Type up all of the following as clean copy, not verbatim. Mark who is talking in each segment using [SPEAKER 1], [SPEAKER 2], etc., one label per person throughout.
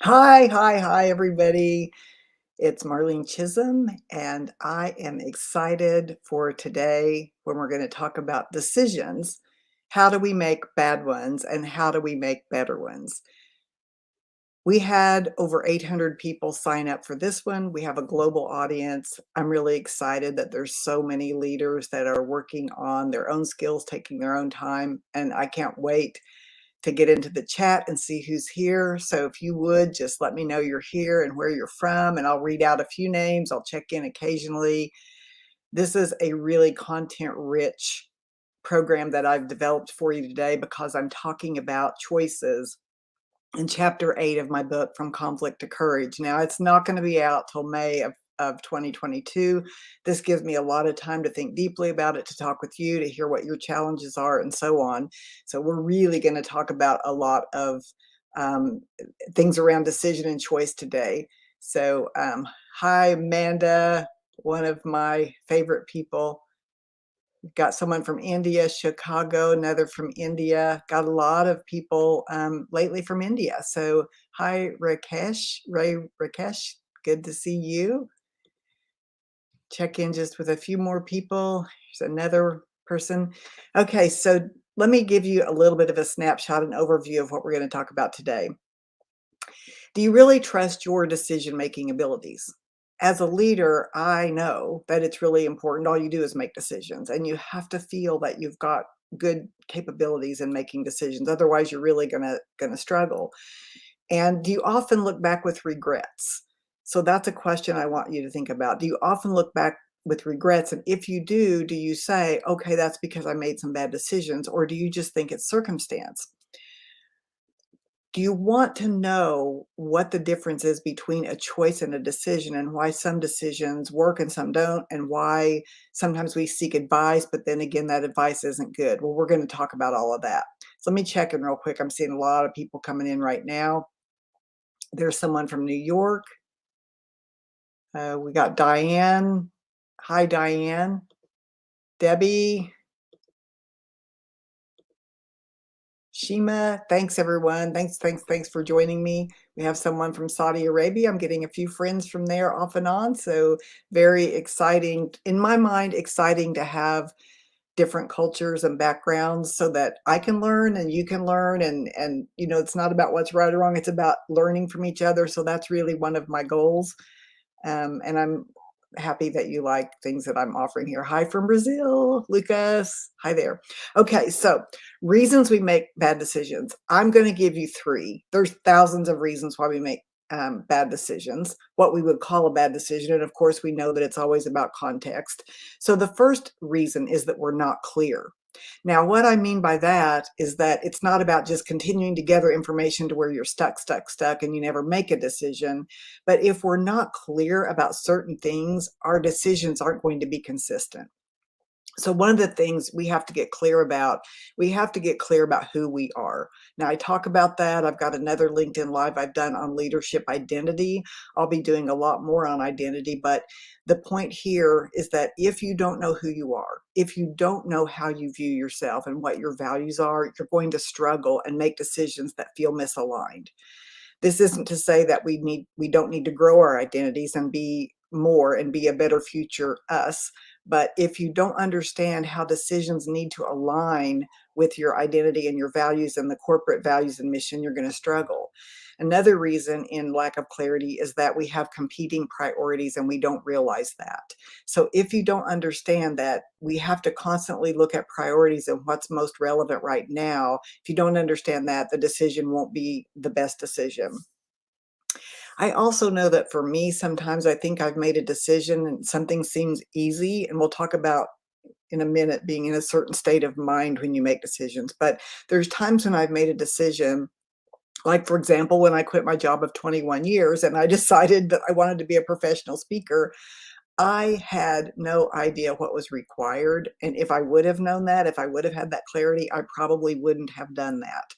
[SPEAKER 1] Hi, everybody. It's Marlene Chisholm, and I am excited for today when we're going to talk about decisions. How do we make bad ones, and how do we make better ones? We had over 800 people sign up for this one. We have a global audience. I'm really excited that there's so many leaders that are working on their own skills, taking their own time, and I can't wait to get into the chat and see who's here. So if you would just let me know you're here and where you're from, and I'll read out a few names. I'll check in occasionally. This is a really content rich program that I've developed for you today because I'm talking about choices in chapter 8 of my book, From Conflict to Courage. Now, it's not going to be out till May of 2022. This gives me a lot of time to think deeply about it, to talk with you, to hear what your challenges are, and so on. So we're really going to talk about a lot of um, things around decision and choice today. So hi, Amanda, one of my favorite people. We've got someone from India, Chicago, another from India. Got a lot of people lately from India. So hi, Rakesh, good to see you. Check in just with a few more people. Here's another person. Okay, so let me give you a little bit of a snapshot and overview of what we're going to talk about today. Do you really trust your decision-making abilities? As a leader, I know that it's really important. All you do is make decisions, and you have to feel that you've got good capabilities in making decisions. Otherwise, you're really gonna struggle. And do you often look back with regrets? So that's a question I want you to think about. Do you often look back with regrets? And if you do you say, okay, that's because I made some bad decisions, or do you just think it's circumstance? Do you want to know what the difference is between a choice and a decision, and why some decisions work and some don't, and why sometimes we seek advice, but then again, that advice isn't good? Well, we're going to talk about all of that. So let me check in real quick. I'm seeing a lot of people coming in right now. There's someone from New York. We got Diane. Hi, Diane. Debbie. Shima, thanks everyone. Thanks for joining me. We have someone from Saudi Arabia. I'm getting a few friends from there off and on. So very exciting. In my mind, exciting to have different cultures and backgrounds so that I can learn and you can learn. And you know, it's not about what's right or wrong. It's about learning from each other. So that's really one of my goals. And I'm happy that you like things that I'm offering here. Hi from Brazil, Lucas. Hi there. Okay, so reasons we make bad decisions. I'm going to give you three. There's thousands of reasons why we make bad decisions, what we would call a bad decision. And of course, we know that it's always about context. So the first reason is that we're not clear. Now, what I mean by that is that it's not about just continuing to gather information to where you're stuck, and you never make a decision. But if we're not clear about certain things, our decisions aren't going to be consistent. So one of the things we have to get clear about, we have to get clear about who we are. Now, I talk about that. I've got another LinkedIn Live I've done on leadership identity. I'll be doing a lot more on identity, but the point here is that if you don't know who you are, if you don't know how you view yourself and what your values are, you're going to struggle and make decisions that feel misaligned. This isn't to say that we don't need to grow our identities and be more and be a better future us. But if you don't understand how decisions need to align with your identity and your values and the corporate values and mission, you're going to struggle. Another reason in lack of clarity is that we have competing priorities and we don't realize that. So if you don't understand that we have to constantly look at priorities and what's most relevant right now, if you don't understand that, the decision won't be the best decision. I also know that for me, sometimes I think I've made a decision and something seems easy, and we'll talk about in a minute being in a certain state of mind when you make decisions. But there's times when I've made a decision, like for example, when I quit my job of 21 years and I decided that I wanted to be a professional speaker. I had no idea what was required. And if I would have known that, if I would have had that clarity, I probably wouldn't have done that.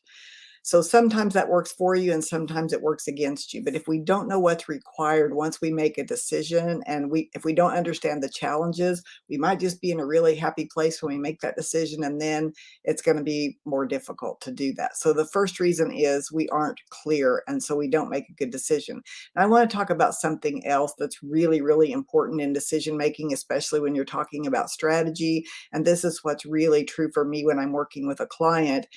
[SPEAKER 1] So sometimes that works for you and sometimes it works against you. But if we don't know what's required once we make a decision, and if we don't understand the challenges, we might just be in a really happy place when we make that decision, and then it's going to be more difficult to do that. So the first reason is we aren't clear, and so we don't make a good decision. And I want to talk about something else that's really, really important in decision making, especially when you're talking about strategy. And this is what's really true for me when I'm working with a client.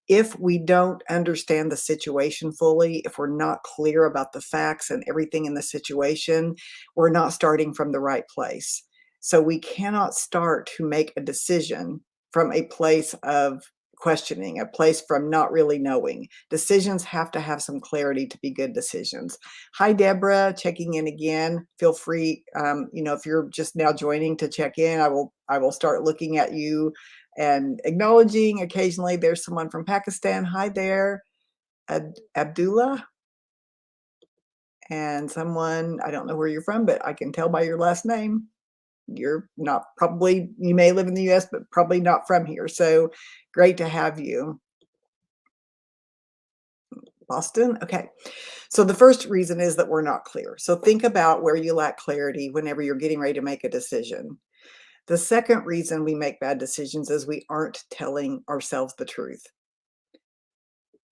[SPEAKER 1] If we don't understand the situation fully, if we're not clear about the facts and everything in the situation, we're not starting from the right place. So we cannot start to make a decision from a place of questioning, a place from not really knowing. Decisions have to have some clarity to be good decisions. Hi, Deborah, checking in again. Feel free, if you're just now joining, to check in. I will start looking at you and acknowledging. Occasionally there's someone from Pakistan. Hi there, Abdullah. And someone, I don't know where you're from, but I can tell by your last name. You're not, probably, you may live in the US, but probably not from here. So great to have you. Boston? Okay. So the first reason is that we're not clear. So think about where you lack clarity whenever you're getting ready to make a decision. The second reason we make bad decisions is we aren't telling ourselves the truth.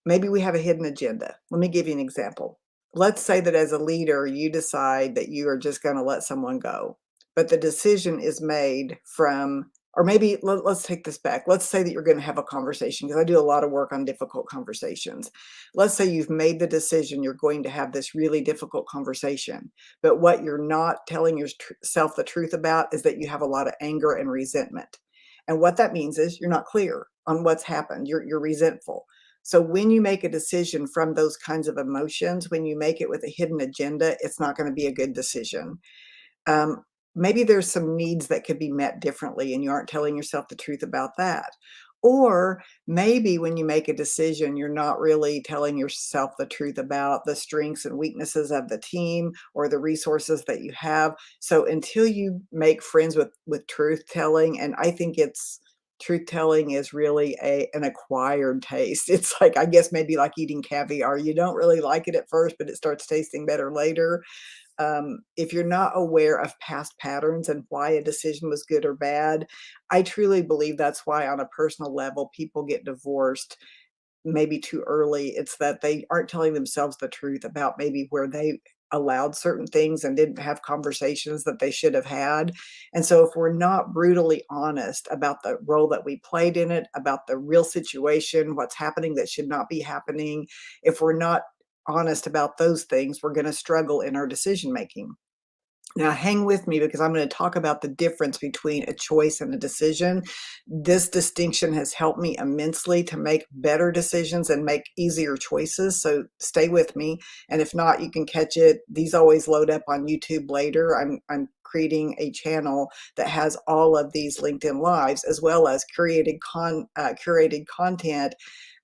[SPEAKER 1] Maybe we have a hidden agenda. Let me give you an example. Let's say that as a leader, you decide that you are just going to let someone go, but the decision is made from, or maybe let's take this back. Let's say that you're going to have a conversation, because I do a lot of work on difficult conversations. Let's say you've made the decision you're going to have this really difficult conversation, but what you're not telling yourself the truth about is that you have a lot of anger and resentment. And what that means is you're not clear on what's happened. You're resentful. So when you make a decision from those kinds of emotions, when you make it with a hidden agenda, it's not going to be a good decision. Um, Maybe there's some needs that could be met differently and you aren't telling yourself the truth about that. Or maybe when you make a decision, you're not really telling yourself the truth about the strengths and weaknesses of the team or the resources that you have. So until you make friends with truth telling, and I think it's truth telling is really an acquired taste. It's like, I guess maybe like eating caviar. You don't really like it at first, but it starts tasting better later. If you're not aware of past patterns and why a decision was good or bad, I truly believe that's why on a personal level, people get divorced maybe too early. It's that they aren't telling themselves the truth about maybe where they allowed certain things and didn't have conversations that they should have had. And so if we're not brutally honest about the role that we played in it, about the real situation, what's happening that should not be happening, if we're not honest about those things, we're going to struggle in our decision making. Now, hang with me because I'm going to talk about the difference between a choice and a decision. This distinction has helped me immensely to make better decisions and make easier choices. So stay with me. And if not, you can catch it. These always load up on YouTube later. I'm creating a channel that has all of these LinkedIn Lives, as well as curated content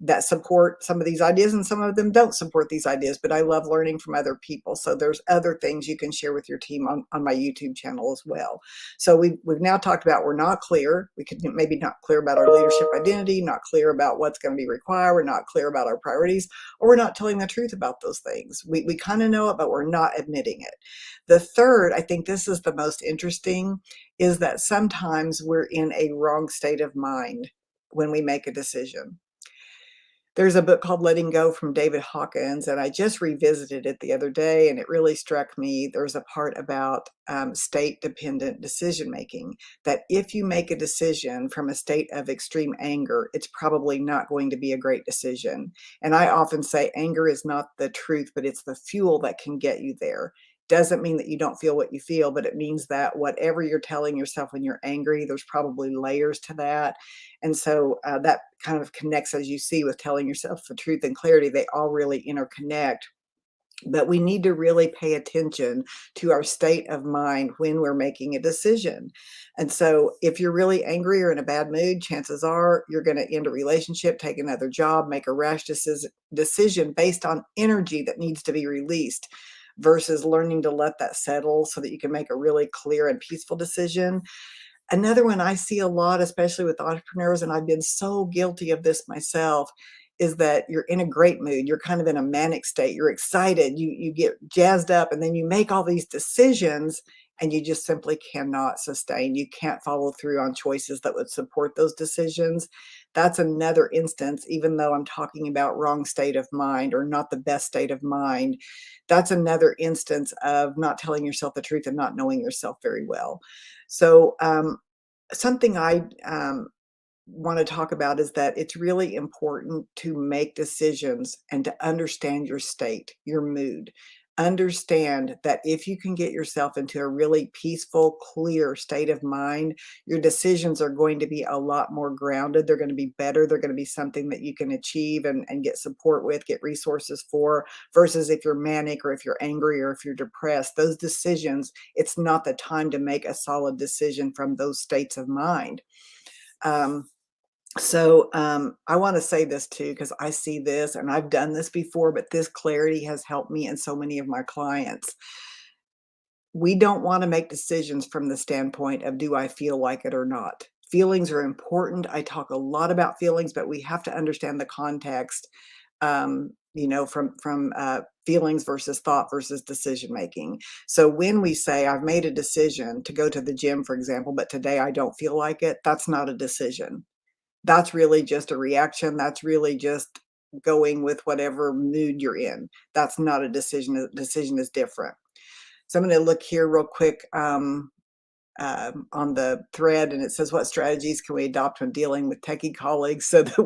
[SPEAKER 1] that support some of these ideas, and some of them don't support these ideas, but I love learning from other people. So there's other things you can share with your team on my YouTube channel as well. So we've now talked about we're not clear. We could maybe not clear about our leadership identity, not clear about what's going to be required. We're not clear about our priorities, or we're not telling the truth about those things. We kind of know it, but we're not admitting it. The third, I think this is the most interesting, is that sometimes we're in a wrong state of mind when we make a decision. There's a book called Letting Go from David Hawkins, and I just revisited it the other day, and it really struck me. There's a part about state-dependent decision-making, that if you make a decision from a state of extreme anger, it's probably not going to be a great decision. And I often say anger is not the truth, but it's the fuel that can get you there. Doesn't mean that you don't feel what you feel, but it means that whatever you're telling yourself when you're angry, there's probably layers to that. And so that kind of connects, as you see, with telling yourself the truth and clarity. They all really interconnect. But we need to really pay attention to our state of mind when we're making a decision. And so if you're really angry or in a bad mood, chances are you're going to end a relationship, take another job, make a rash decision based on energy that needs to be released, versus learning to let that settle so that you can make a really clear and peaceful decision. Another one I see a lot, especially with entrepreneurs, and I've been so guilty of this myself, is that you're in a great mood, you're kind of in a manic state, you're excited, you get jazzed up, and then you make all these decisions, and you just simply cannot sustain. You can't follow through on choices that would support those decisions. That's another instance, even though I'm talking about wrong state of mind or not the best state of mind, that's another instance of not telling yourself the truth and not knowing yourself very well. So, something I want to talk about is that it's really important to make decisions and to understand your state, your mood. Understand that if you can get yourself into a really peaceful, clear state of mind, your decisions are going to be a lot more grounded. They're going to be better. They're going to be something that you can achieve and get support with, get resources for, versus if you're manic or if you're angry or if you're depressed. Those decisions, it's not the time to make a solid decision from those states of mind. Um, I want to say this too, because I see this and I've done this before, but this clarity has helped me and so many of my clients. We don't want to make decisions from the standpoint of, do I feel like it or not? Feelings are important. I talk a lot about feelings, but we have to understand the context, from feelings versus thought versus decision making. So when we say, I've made a decision to go to the gym, for example, but today I don't feel like it, that's not a decision. That's really just a reaction. That's really just going with whatever mood you're in. That's not a decision. A decision is different. So I'm going to look here real quick on the thread, and it says, what strategies can we adopt when dealing with techie colleagues so that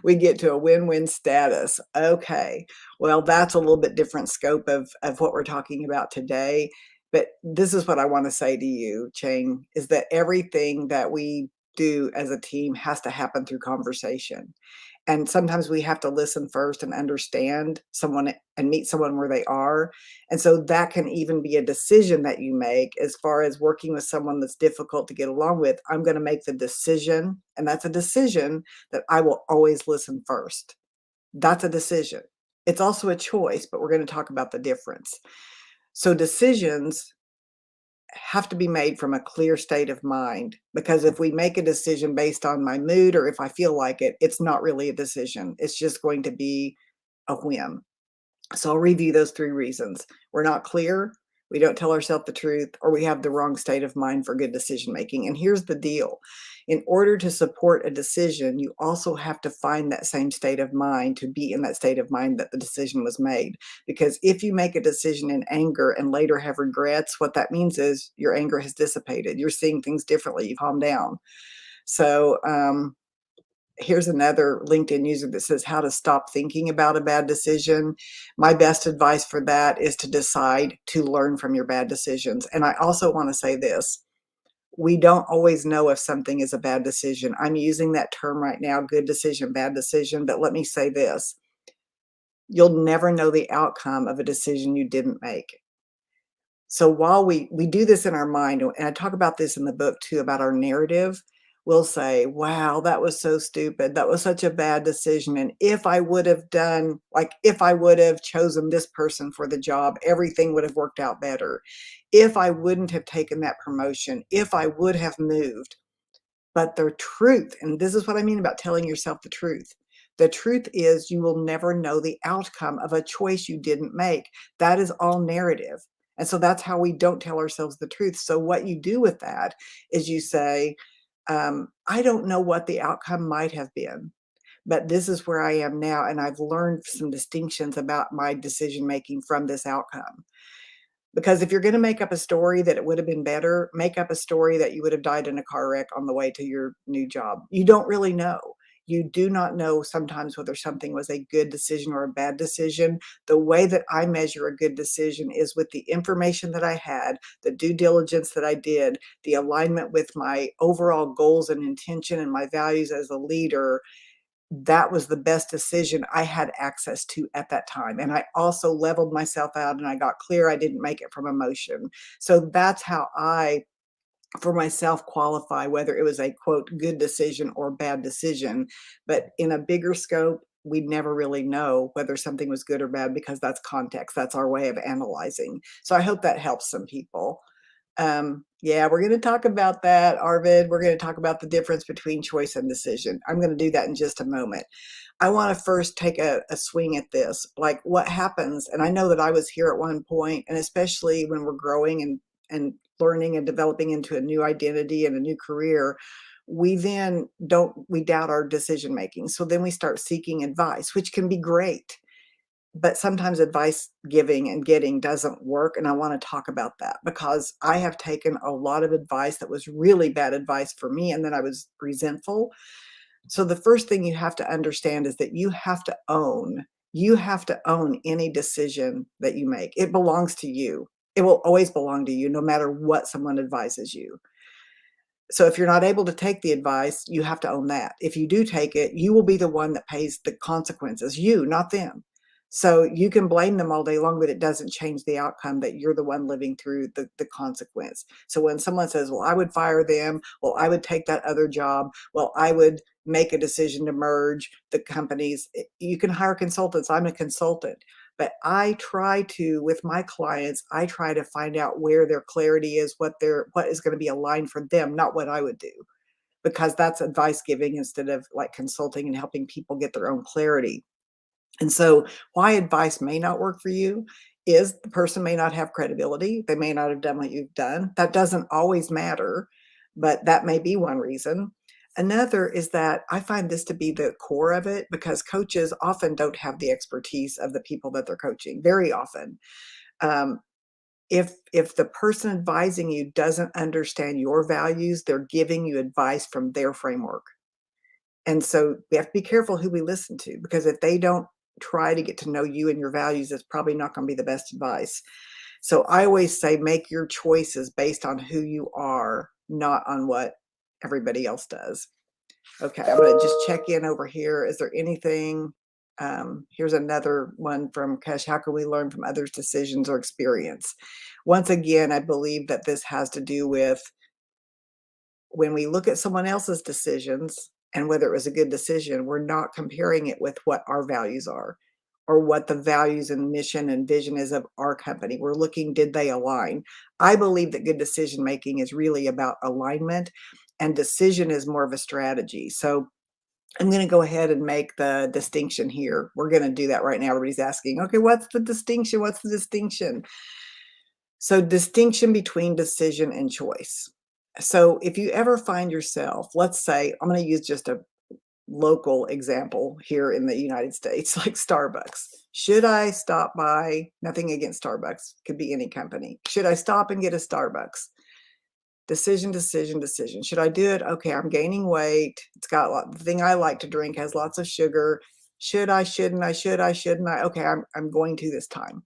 [SPEAKER 1] we get to a win-win status? Okay, well, that's a little bit different scope of what we're talking about today. But this is what I want to say to you, Chang, is that everything that we do as a team has to happen through conversation. And sometimes we have to listen first and understand someone and meet someone where they are. And so that can even be a decision that you make as far as working with someone that's difficult to get along with. I'm going to make the decision, and that's a decision that I will always listen first. That's a decision. It's also a choice, but we're going to talk about the difference. So decisions have to be made from a clear state of mind, because if we make a decision based on my mood or if I feel like it, it's not really a decision. It's just going to be a whim. So I'll review those three reasons. We're not clear, we don't tell ourselves the truth, or we have the wrong state of mind for good decision making. And here's the deal. In order to support a decision, you also have to find that same state of mind to be in that state of mind that the decision was made. Because if you make a decision in anger and later have regrets, what that means is your anger has dissipated. You're seeing things differently. You've calmed down. So, here's another LinkedIn user that says how to stop thinking about a bad decision. My best advice for that is to decide to learn from your bad decisions. And I also want to say this. We don't always know if something is a bad decision. I'm using that term right now, good decision, bad decision. But let me say this. You'll never know the outcome of a decision you didn't make. So while we do this in our mind, and I talk about this in the book too, about our narrative, we'll say, wow, that was so stupid. That was such a bad decision. And if I would have done, like, if I would have chosen this person for the job, everything would have worked out better. If I wouldn't have taken that promotion, if I would have moved. But the truth, and this is what I mean about telling yourself the truth. The truth is you will never know the outcome of a choice you didn't make. That is all narrative. And so that's how we don't tell ourselves the truth. So what you do with that is you say, I don't know what the outcome might have been, but this is where I am now. And I've learned some distinctions about my decision making from this outcome. Because if you're going to make up a story that it would have been better, make up a story that you would have died in a car wreck on the way to your new job. You don't really know. You do not know sometimes whether something was a good decision or a bad decision. The way that I measure a good decision is with the information that I had, the due diligence that I did, the alignment with my overall goals and intention and my values as a leader. That was the best decision I had access to at that time. And I also leveled myself out and I got clear. I didn't make it from emotion. So that's how I, for myself, qualify whether it was a quote, good decision or bad decision. But in a bigger scope, we never really know whether something was good or bad because that's context. That's our way of analyzing. So I hope that helps some people. Yeah, we're going to talk about that, Arvid. We're going to talk about the difference between choice and decision. I'm going to do that in just a moment. I want to first take a swing at this, like what happens. And I know that I was here at one point, and especially when we're growing and learning and developing into a new identity and a new career, we then don't, we doubt our decision making. So then we start seeking advice, which can be great, but sometimes advice giving and getting doesn't work. And I want to talk about that because I have taken a lot of advice that was really bad advice for me. And then I was resentful. So the first thing you have to understand is that you have to own any decision that you make. It belongs to you. It will always belong to you, no matter what someone advises you. So if you're not able to take the advice, you have to own that. If you do take it, you will be the one that pays the consequences, you, not them. So you can blame them all day long, but it doesn't change the outcome that you're the one living through the consequence. So when someone says, well, I would fire them, well, I would take that other job, well, I would make a decision to merge the companies, you can hire consultants. I'm a consultant. But I try to, with my clients, I try to find out where their clarity is, what is going to be aligned for them, not what I would do, because that's advice giving instead of like consulting and helping people get their own clarity. And so why advice may not work for you is the person may not have credibility. They may not have done what you've done. That doesn't always matter, but that may be one reason. Another is that I find this to be the core of it because coaches often don't have the expertise of the people that they're coaching, very often. Um, if the person advising you doesn't understand your values, they're giving you advice from their framework. And so we have to be careful who we listen to because if they don't try to get to know you and your values, it's probably not going to be the best advice. So I always say make your choices based on who you are, not on what everybody else does. Okay, I'm going to just check in over here. Is there anything? Here's another one from Kesh. How can we learn from others' decisions or experience? Once again, I believe that this has to do with when we look at someone else's decisions and whether it was a good decision, we're not comparing it with what our values are or what the values and mission and vision is of our company. We're looking, did they align? I believe that good decision making is really about alignment and decision is more of a strategy. So I'm going to go ahead and make the distinction here. We're going to do that right now. Everybody's asking, okay, what's the distinction? What's the distinction? So distinction between decision and choice. So if you ever find yourself, let's say, I'm going to use just a local example here in the United States, like Starbucks. Should I stop by, nothing against Starbucks, could be any company. Should I stop and get a Starbucks? Decision, decision, decision. Should I do it? Okay, I'm gaining weight. It's got a lot, the thing I like to drink has lots of sugar. Should I, shouldn't I, should I, shouldn't I? Okay, I'm going to this time.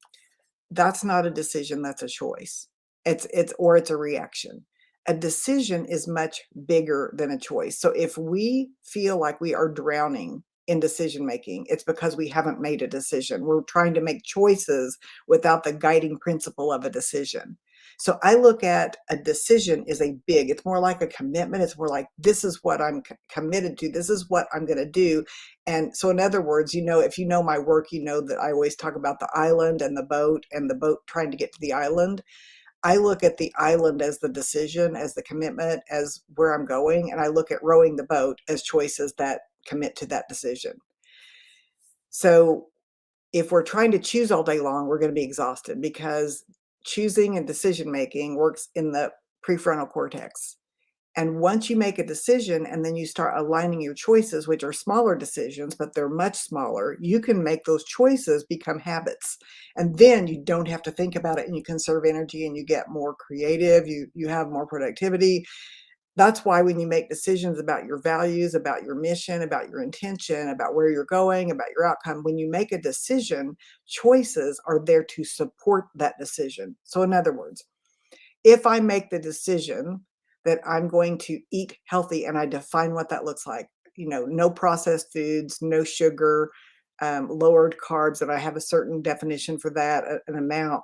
[SPEAKER 1] That's not a decision, that's a choice. It's a reaction. A decision is much bigger than a choice. So if we feel like we are drowning in decision making, it's because we haven't made a decision. We're trying to make choices without the guiding principle of a decision. So I look at a decision is it's more like a commitment. It's more like, this is what I'm committed to. This is what I'm going to do. And so in other words, if you know my work, you know that I always talk about the island and the boat trying to get to the island. I look at the island as the decision, as the commitment, as where I'm going. And I look at rowing the boat as choices that commit to that decision. So if we're trying to choose all day long, we're going to be exhausted because choosing and decision making works in the prefrontal cortex. And once you make a decision and then you start aligning your choices, which are smaller decisions, but they're much smaller, you can make those choices become habits. And then you don't have to think about it and you conserve energy and you get more creative, you have more productivity. That's why when you make decisions about your values, about your mission, about your intention, about where you're going, about your outcome, when you make a decision, choices are there to support that decision. So in other words, if I make the decision that I'm going to eat healthy and I define what that looks like, no processed foods, no sugar, lowered carbs, and I have a certain definition for that, an amount,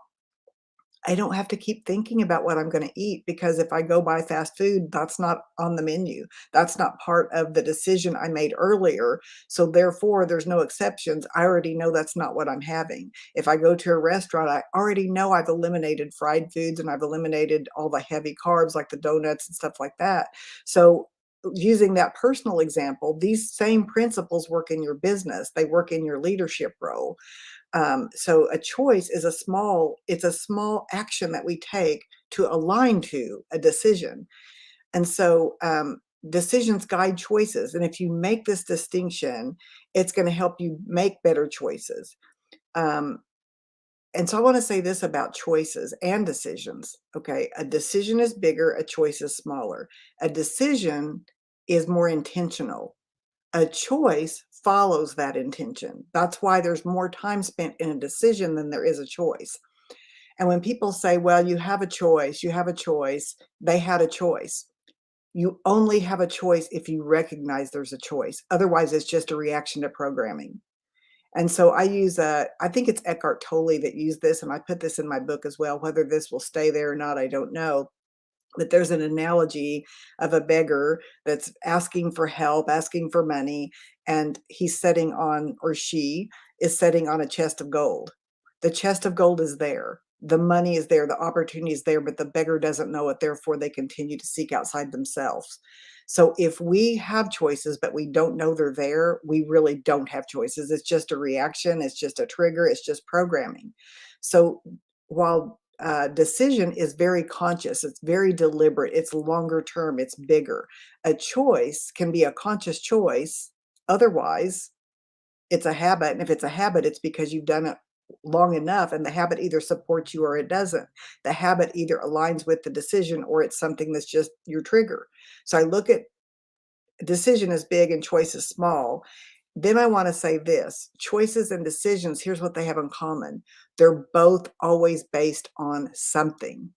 [SPEAKER 1] I don't have to keep thinking about what I'm gonna eat because if I go buy fast food, that's not on the menu. That's not part of the decision I made earlier, so therefore, there's no exceptions. I already know that's not what I'm having. If I go to a restaurant, I already know I've eliminated fried foods and I've eliminated all the heavy carbs like the donuts and stuff like that. So, using that personal example, these same principles work in your business, they work in your leadership role. So a choice is it's a small action that we take to align to a decision. And so decisions guide choices. And if you make this distinction, it's going to help you make better choices. Um, and so I want to say this about choices and decisions. Okay. A decision is bigger, a choice is smaller. A decision is more intentional. A choice follows that intention. That's why there's more time spent in a decision than there is a choice. And when people say, well, you have a choice, you have a choice, they had a choice. You only have a choice if you recognize there's a choice. Otherwise, it's just a reaction to programming. And so I think it's Eckhart Tolle that used this, and I put this in my book as well. Whether this will stay there or not, I don't know, but there's an analogy of a beggar that's asking for help, asking for money, and he's sitting on, or she is sitting on a chest of gold. The chest of gold is there. The money is there, the opportunity is there, but the beggar doesn't know it. Therefore, they continue to seek outside themselves. So if we have choices, but we don't know they're there, we really don't have choices. It's just a reaction, it's just a trigger, it's just programming. So while decision is very conscious, it's very deliberate, it's longer term, it's bigger. A choice can be a conscious choice. Otherwise, it's a habit. And if it's a habit, it's because you've done it long enough and the habit either supports you or it doesn't. The habit either aligns with the decision or it's something that's just your trigger. So I look at decision as big and choice is small. Then I want to say this choices and decisions, here's what they have in common. They're both always based on something.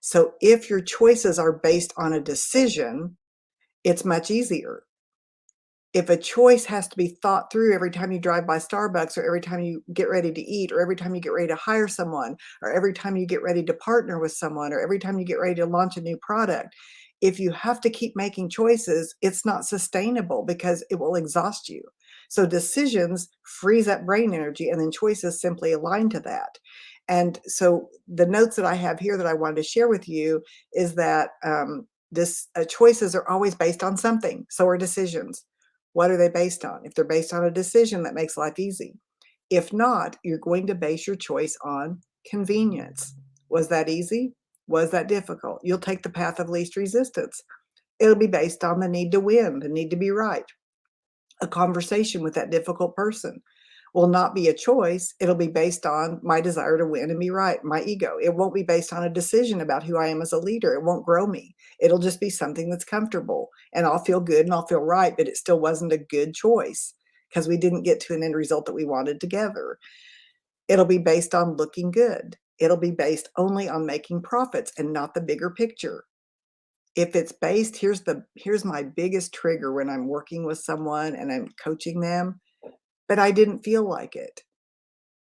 [SPEAKER 1] So if your choices are based on a decision, it's much easier. If a choice has to be thought through every time you drive by Starbucks or every time you get ready to eat or every time you get ready to hire someone or every time you get ready to partner with someone or every time you get ready to launch a new product, if you have to keep making choices, it's not sustainable because it will exhaust you. So decisions frees up brain energy and then choices simply align to that. And so the notes that I have here that I wanted to share with you is that this choices are always based on something. So are decisions. What are they based on? If they're based on a decision, that makes life easy. If not, you're going to base your choice on convenience. Was that easy? Was that difficult? You'll take the path of least resistance. It'll be based on the need to win, the need to be right. A conversation with that difficult person will not be a choice. It'll be based on my desire to win and be right, my ego. It won't be based on a decision about who I am as a leader. It won't grow me. It'll just be something that's comfortable and I'll feel good and I'll feel right, but it still wasn't a good choice because we didn't get to an end result that we wanted together. It'll be based on looking good. It'll be based only on making profits and not the bigger picture. If it's based, here's my biggest trigger when I'm working with someone and I'm coaching them, but I didn't feel like it.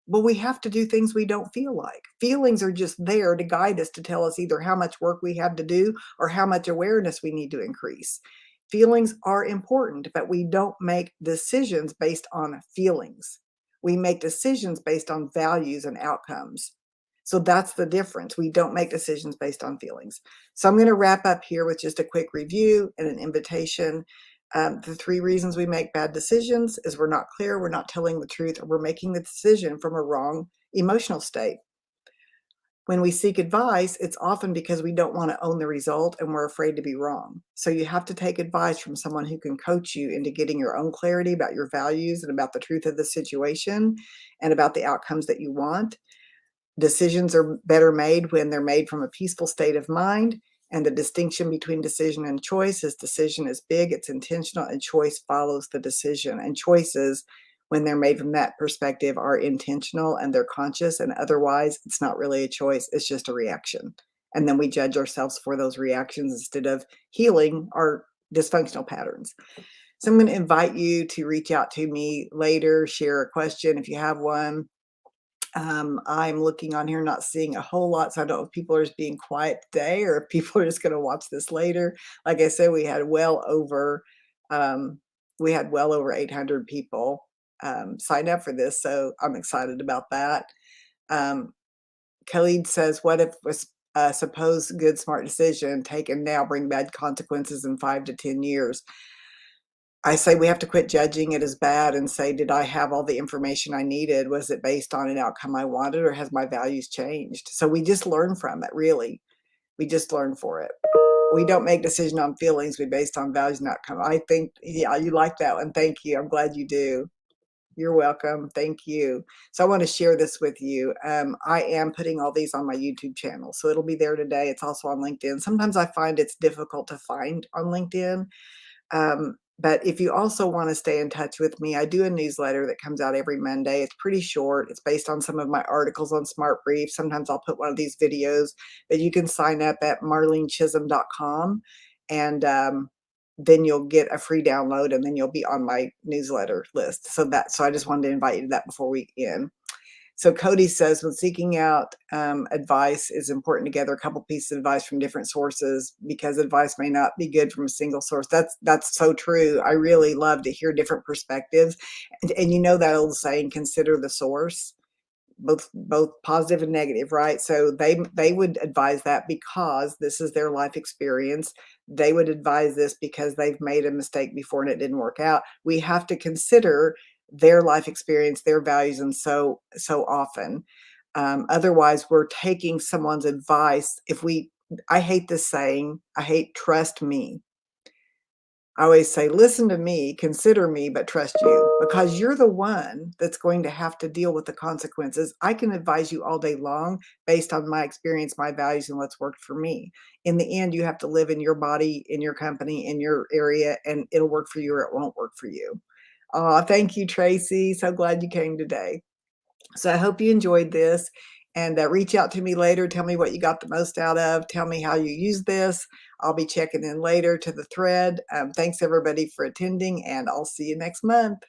[SPEAKER 1] Well, we have to do things we don't feel like. Feelings are just there to guide us to tell us either how much work we have to do or how much awareness we need to increase. Feelings are important, but we don't make decisions based on feelings. We make decisions based on values and outcomes. So that's the difference. We don't make decisions based on feelings. So I'm going to wrap up here with just a quick review and an invitation. The three reasons we make bad decisions is we're not clear, we're not telling the truth, or we're making the decision from a wrong emotional state. When we seek advice, it's often because we don't want to own the result and we're afraid to be wrong. So you have to take advice from someone who can coach you into getting your own clarity about your values and about the truth of the situation and about the outcomes that you want. Decisions are better made when they're made from a peaceful state of mind. And the distinction between decision and choice is decision is big, it's intentional, and choice follows the decision. And choices, when they're made from that perspective, are intentional and they're conscious. And otherwise, it's not really a choice, it's just a reaction. And then we judge ourselves for those reactions instead of healing our dysfunctional patterns. So I'm going to invite you to reach out to me later, share a question if you have one. I'm looking on here, not seeing a whole lot, so I don't know if people are just being quiet today or if people are just gonna watch this later. Like I said, um, we had well over 800 people, sign up for this, so I'm excited about that. Um, Khalid says, "What if a supposed good, smart decision taken now bring bad consequences in 5 to 10 years?" I say we have to quit judging it as bad and say, "Did I have all the information I needed? Was it based on an outcome I wanted, or has my values changed?" So we just learn from it, really. We just learn for it. We don't make decision on feelings, we based on values and outcome. I think yeah, you like that one. Thank you. I'm glad you do. You're welcome. Thank you. So I wanna share this with you. I am putting all these on my YouTube channel, so it'll be there today. It's also on LinkedIn. Sometimes I find it's difficult to find on LinkedIn, but if you also want to stay in touch with me, I do a newsletter that comes out every Monday. It's pretty short. It's based on some of my articles on Smart Brief. Sometimes I'll put one of these videos, but you can sign up at marlenechisholm.com, and then you'll get a free download, and then you'll be on my newsletter list. So I just wanted to invite you to that before we end. So Cody says, when seeking out advice, is important to gather a couple pieces of advice from different sources because advice may not be good from a single source. That's so true. I really love to hear different perspectives, and you know that old saying, consider the source, both positive and negative, right? So they would advise that because this is their life experience. They would advise this because they've made a mistake before and it didn't work out. We have to consider their life experience, their values, and so often. Otherwise, we're taking someone's advice. If we, I hate this saying. I hate trust me. I always say, listen to me, consider me, but trust you because you're the one that's going to have to deal with the consequences. I can advise you all day long based on my experience, my values, and what's worked for me. In the end, you have to live in your body, in your company, in your area, and it'll work for you or it won't work for you. Thank you, Tracy. So glad you came today. So I hope you enjoyed this, and reach out to me later. Tell me what you got the most out of. Tell me how you use this. I'll be checking in later to the thread. Thanks everybody for attending, and I'll see you next month.